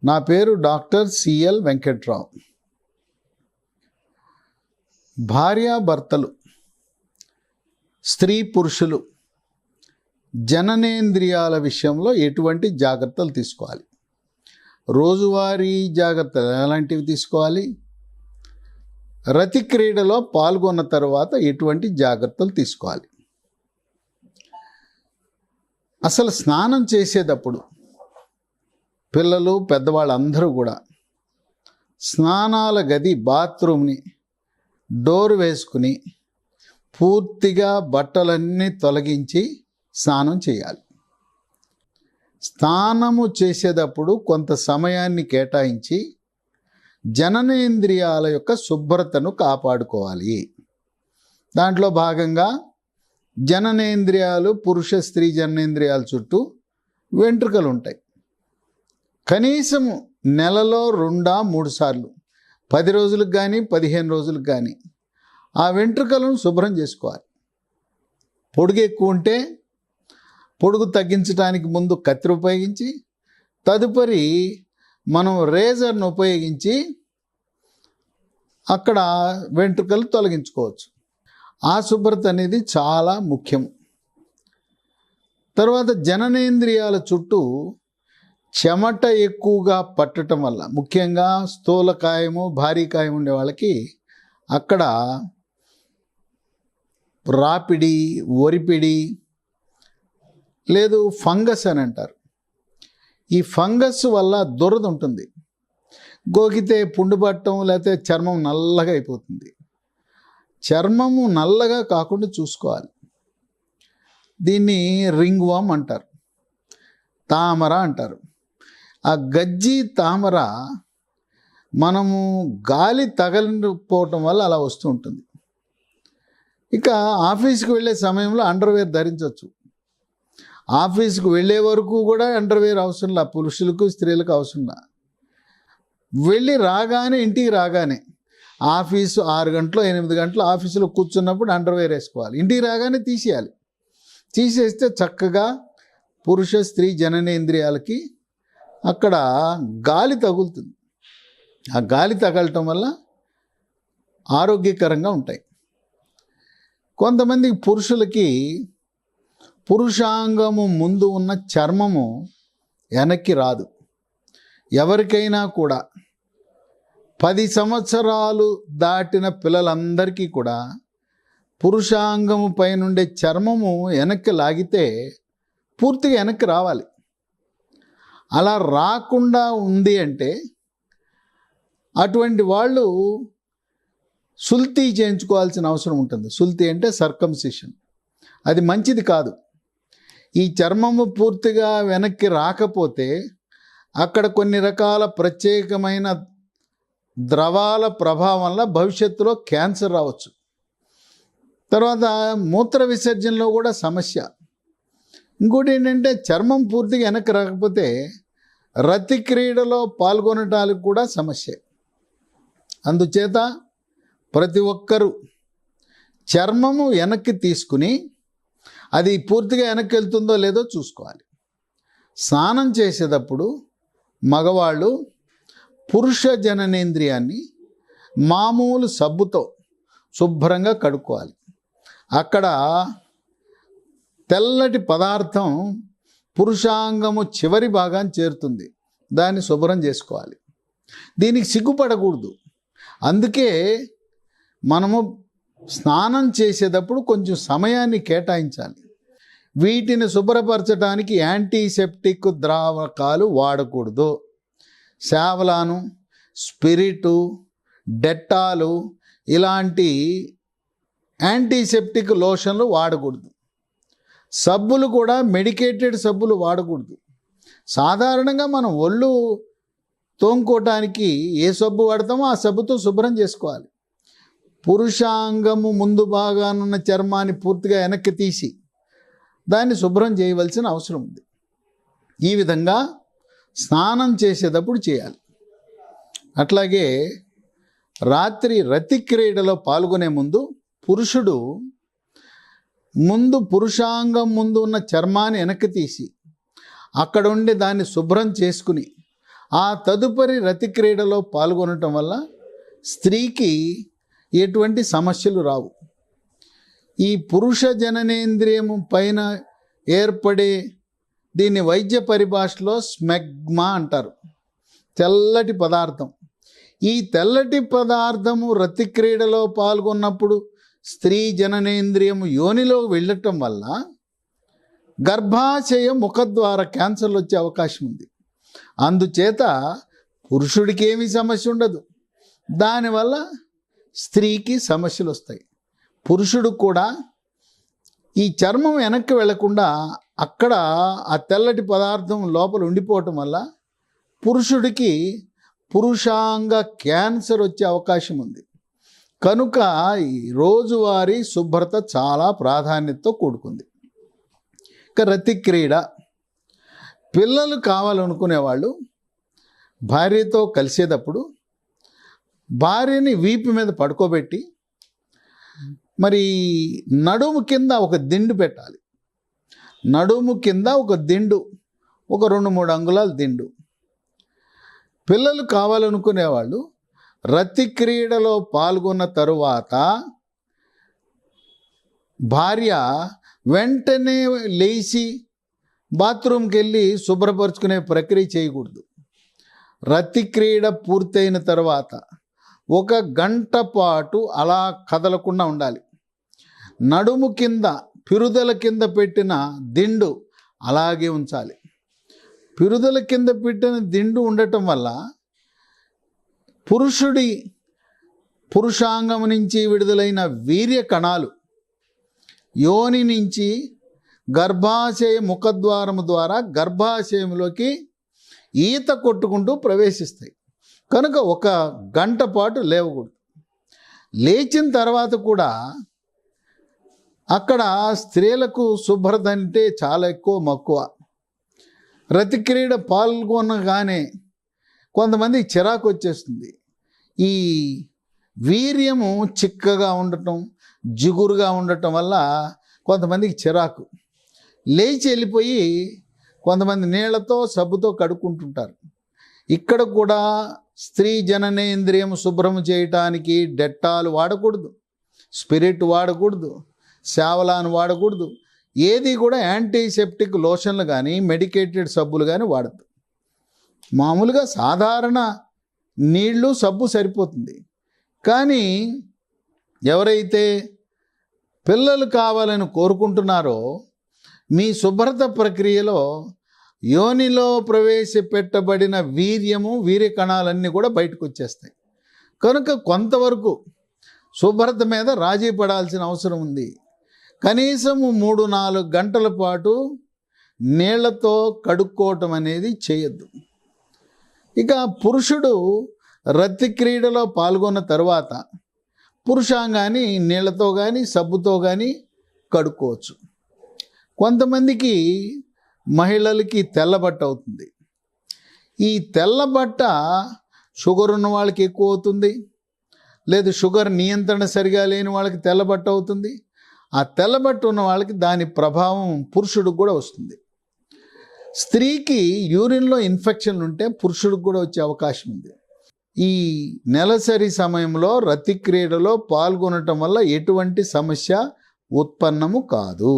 నా పేరు doctor CL Venkatrao. భార్యాభర్తలు, స్త్రీ పురుషులు జననేంద్రియాల విషయంలో ఎటువంటి జాగ్రత్తలు తీసుకోవాలి? రోజువారీ జాగ్రత్తలు ఎలాంటివి తీసుకోవాలి? రతి క్రీడలో పాల్గొన్న తర్వాత ఎటువంటి జాగ్రత్తలు తీసుకోవాలి? అసలు స్నానం చేసేటప్పుడు పిల్లలు, పెద్దవాళ్ళు అందరూ కూడా స్నానాల గది, బాత్రూమ్ని డోర్ వేసుకుని పూర్తిగా బట్టలన్నీ తొలగించి స్నానం చేయాలి. స్నానము చేసేటప్పుడు కొంత సమయాన్ని కేటాయించి జననేంద్రియాల యొక్క శుభ్రతను కాపాడుకోవాలి. దాంట్లో భాగంగా జననేంద్రియాలు, పురుష స్త్రీ జననేంద్రియాల చుట్టూ వెంట్రుకలు ఉంటాయి. కనీసం నెలలో 2-3 సార్లు, 10 రోజులకు కానీ 15 రోజులకు కానీ ఆ వెంట్రుకలను శుభ్రం చేసుకోవాలి. పొడుగు ఎక్కువ ఉంటే పొడుగు తగ్గించడానికి ముందు కత్తిరి ఉపయోగించి, తదుపరి మనం రేజర్ను ఉపయోగించి అక్కడ వెంట్రుకలు తొలగించుకోవచ్చు. ఆ శుభ్రత అనేది చాలా ముఖ్యం. తర్వాత జననేంద్రియాల చుట్టూ చెమట ఎక్కువగా పట్టడం వల్ల, ముఖ్యంగా స్థూలకాయము, భారీకాయం ఉండే వాళ్ళకి అక్కడ రాపిడి, ఒరిపిడి లేదు ఫంగస్ అని అంటారు. ఈ ఫంగస్ వల్ల దురద ఉంటుంది. గోకితే పుండు పట్టడం, లేకపోతే చర్మం నల్లగా అయిపోతుంది. చర్మము నల్లగా కాకుండా చూసుకోవాలి. దీన్ని రింగ్ వామ్ అంటారు, తామర అంటారు. ఆ గజ్జి తామర మనము గాలి తగలిపోవటం వల్ల అలా వస్తూ ఉంటుంది. ఇక ఆఫీస్కి వెళ్ళే సమయంలో అండర్వేర్ ధరించవచ్చు. ఆఫీస్కి వెళ్ళే వరకు కూడా అండర్వేర్ అవసరంలా, పురుషులకు స్త్రీలకు అవసరంలా. వెళ్ళి రాగానే, ఇంటికి రాగానే, ఆఫీసు 6 గంటలు 8 గంటలు ఆఫీసులో కూర్చున్నప్పుడు అండర్వేర్ వేసుకోవాలి. ఇంటికి రాగానే తీసేయాలి. తీసేస్తే చక్కగా పురుష స్త్రీ జననేంద్రియాలకి అక్కడ గాలి తగులుతుంది. ఆ గాలి తగలటం వల్ల ఆరోగ్యకరంగా ఉంటాయి. కొంతమంది పురుషులకి పురుషాంగము ముందు ఉన్న చర్మము వెనక్కి రాదు. ఎవరికైనా కూడా 10 సంవత్సరాలు దాటిన పిల్లలందరికీ కూడా పురుషాంగము పైనుండే చర్మము వెనక్కి లాగితే పూర్తిగా వెనక్కి రావాలి. అలా రాకుండా ఉంది అంటే అటువంటి వాళ్ళు సుల్తీ చేయించుకోవాల్సిన అవసరం ఉంటుంది. సుల్తీ అంటే సర్కంసిషన్. అది మంచిది కాదు. ఈ చర్మము పూర్తిగా వెనక్కి రాకపోతే అక్కడ కొన్ని రకాల ప్రత్యేకమైన ద్రవాల ప్రభావం వల్ల భవిష్యత్తులో క్యాన్సర్ రావచ్చు. తర్వాత మూత్ర విసర్జనలో కూడా సమస్య. ఇంకోటి ఏంటంటే చర్మం పూర్తిగా వెనక్కి రాకపోతే రతి క్రీడలో పాల్గొనటానికి కూడా సమస్య. అందుచేత ప్రతి ఒక్కరూ చర్మము వెనక్కి తీసుకుని అది పూర్తిగా వెనక్కి వెళ్తుందో లేదో చూసుకోవాలి. స్నానం చేసేటప్పుడు మగవాళ్ళు పురుష జననేంద్రియాన్ని మామూలు సబ్బుతో శుభ్రంగా కడుక్కోవాలి. అక్కడ తెల్లటి పదార్థం పురుషాంగము చివరి భాగాన్ని చేరుతుంది. దాన్ని శుభ్రం చేసుకోవాలి. దీనికి సిగ్గుపడకూడదు. అందుకే మనము స్నానం చేసేటప్పుడు కొంచెం సమయాన్ని కేటాయించాలి. వీటిని శుభ్రపరచడానికి యాంటీసెప్టిక్ ద్రావకాలు వాడకూడదు. సావలాను, స్పిరిటు, డెట్టాలు ఇలాంటి యాంటీసెప్టిక్ లోషన్లు వాడకూడదు. సబ్బులు కూడా మెడికేటెడ్ సబ్బులు వాడకూడదు. సాధారణంగా మనం ఒళ్ళు తోముకోవటానికి ఏ సబ్బు వాడతామో ఆ సబ్బుతో శుభ్రం చేసుకోవాలి. పురుషాంగము ముందు భాగానున్న చర్మాన్ని పూర్తిగా వెనక్కి తీసి దాన్ని శుభ్రం చేయవలసిన అవసరం ఉంది. ఈ విధంగా స్నానం చేసేటప్పుడు చేయాలి. అట్లాగే రాత్రి రతి క్రీడలో పాల్గొనే ముందు పురుషుడు పురుషాంగం ముందు ఉన్న చర్మాన్ని వెనక్కి తీసి అక్కడ ఉండి దాన్ని శుభ్రం చేసుకుని ఆ తదుపరి రతి క్రీడలో పాల్గొనటం వల్ల స్త్రీకి ఎటువంటి సమస్యలు రావు. ఈ పురుష జననేంద్రియము పైన ఏర్పడే దీన్ని వైద్య పరిభాషలో స్మెగ్మా అంటారు, తెల్లటి పదార్థం. ఈ తెల్లటి పదార్థము రతి క్రీడలో పాల్గొన్నప్పుడు స్త్రీ జననేంద్రియము యోనిలో వెళ్ళటం వల్ల గర్భాశయ ముఖద్వార క్యాన్సర్లు వచ్చే అవకాశం ఉంది. అందుచేత పురుషుడికి ఏమీ సమస్య ఉండదు, దానివల్ల స్త్రీకి సమస్యలు వస్తాయి. పురుషుడు కూడా ఈ చర్మం వెనక్కి వెళ్లకుండా అక్కడ ఆ తెల్లటి పదార్థం లోపల ఉండిపోవటం వల్ల పురుషుడికి పురుషాంగ క్యాన్సర్ వచ్చే అవకాశం ఉంది. కనుక ఈ రోజువారీ శుభ్రత చాలా ప్రాధాన్యతతో కూడుకుంది. ఇక రతి క్రీడ, పిల్లలు కావాలనుకునేవాళ్ళు భార్యతో కలిసేటప్పుడు భార్యని వీపు మీద పడుకోబెట్టి మరి నడుము కింద ఒక దిండు పెట్టాలి. నడుము కింద ఒక దిండు, ఒక 2-3 అంగుళాల దిండు. పిల్లలు కావాలనుకునేవాళ్ళు రతి క్రీడలో పాల్గొన్న తరువాత భార్య వెంటనే లేచి బాత్రూమ్కి వెళ్ళి శుభ్రపరుచుకునే ప్రక్రియ చేయకూడదు. రతి క్రీడ పూర్తయిన తర్వాత 1 గంట పాటు అలా కదలకుండా ఉండాలి. నడుము కింద పిరుదల కింద పెట్టిన దిండు అలాగే ఉంచాలి. పిరుదల కింద పెట్టిన దిండు ఉండటం వల్ల పురుషాంగం నుంచి విడుదలైన వీర్య కణాలు యోని నుంచి గర్భాశయ ముఖద్వారము ద్వారా గర్భాశయంలోకి ఈత కొట్టుకుంటూ ప్రవేశిస్తాయి. కనుక 1 గంట పాటు లేవకూడదు. లేచిన తర్వాత కూడా అక్కడ స్త్రీలకు శుభ్రత అంటే చాలా ఎక్కువ మక్కువ. రతి క్రీడ పాల్గొనగానే కొంతమంది చిరాకు వచ్చేస్తుంది. ఈ వీర్యము చిక్కగా ఉండటం, జిగురుగా ఉండటం వల్ల కొంతమందికి చిరాకు. లేచి వెళ్ళిపోయి కొంతమంది నీళ్లతో సబ్బుతో కడుక్కుంటుంటారు. ఇక్కడ కూడా స్త్రీ జననేంద్రియం శుభ్రం చేయటానికి డెట్టాలు వాడకూడదు, స్పిరిట్ వాడకూడదు, శావలాన్ వాడకూడదు. ఏది కూడా యాంటీసెప్టిక్ లోషన్లు కానీ మెడికేటెడ్ సబ్బులు కానీ వాడద్దు. మామూలుగా సాధారణ నీళ్ళు సబ్బు సరిపోతుంది. కానీ ఎవరైతే పిల్లలు కావాలని కోరుకుంటున్నారో మీ శుభ్రత ప్రక్రియలో యోనిలో ప్రవేశపెట్టబడిన వీర్య కణాలన్నీ కూడా బయటకు వచ్చేస్తాయి. కనుక కొంతవరకు శుభ్రత మీద రాజీ పడాల్సిన అవసరం ఉంది. కనీసం 3-4 గంటల పాటు నీళ్లతో కడుక్కోవటం అనేది చేయొద్దు. ఇక పురుషుడు రతి క్రీడలో పాల్గొన్న తర్వాత పురుషాంగాన్ని నీళ్లతో కానీ సబ్బుతో కానీ కడుక్కోవచ్చు. కొంతమందికి మహిళలకి తెల్లబట్ట అవుతుంది. ఈ తెల్లబట్ట షుగర్ ఉన్న వాళ్ళకి ఎక్కువ అవుతుంది, లేదు షుగర్ నియంత్రణ సరిగా లేని వాళ్ళకి తెల్లబట్ట అవుతుంది. ఆ తెల్లబట్ట ఉన్న వాళ్ళకి దాని ప్రభావం పురుషుడికి కూడా వస్తుంది. స్త్రీకి యూరిన్లో ఇన్ఫెక్షన్లు ఉంటే పురుషుడికి కూడా వచ్చే అవకాశం ఉంది. ఈ నెలసరి సమయంలో రతి క్రీడలో పాల్గొనటం వల్ల ఎటువంటి సమస్య ఉత్పన్నము కాదు.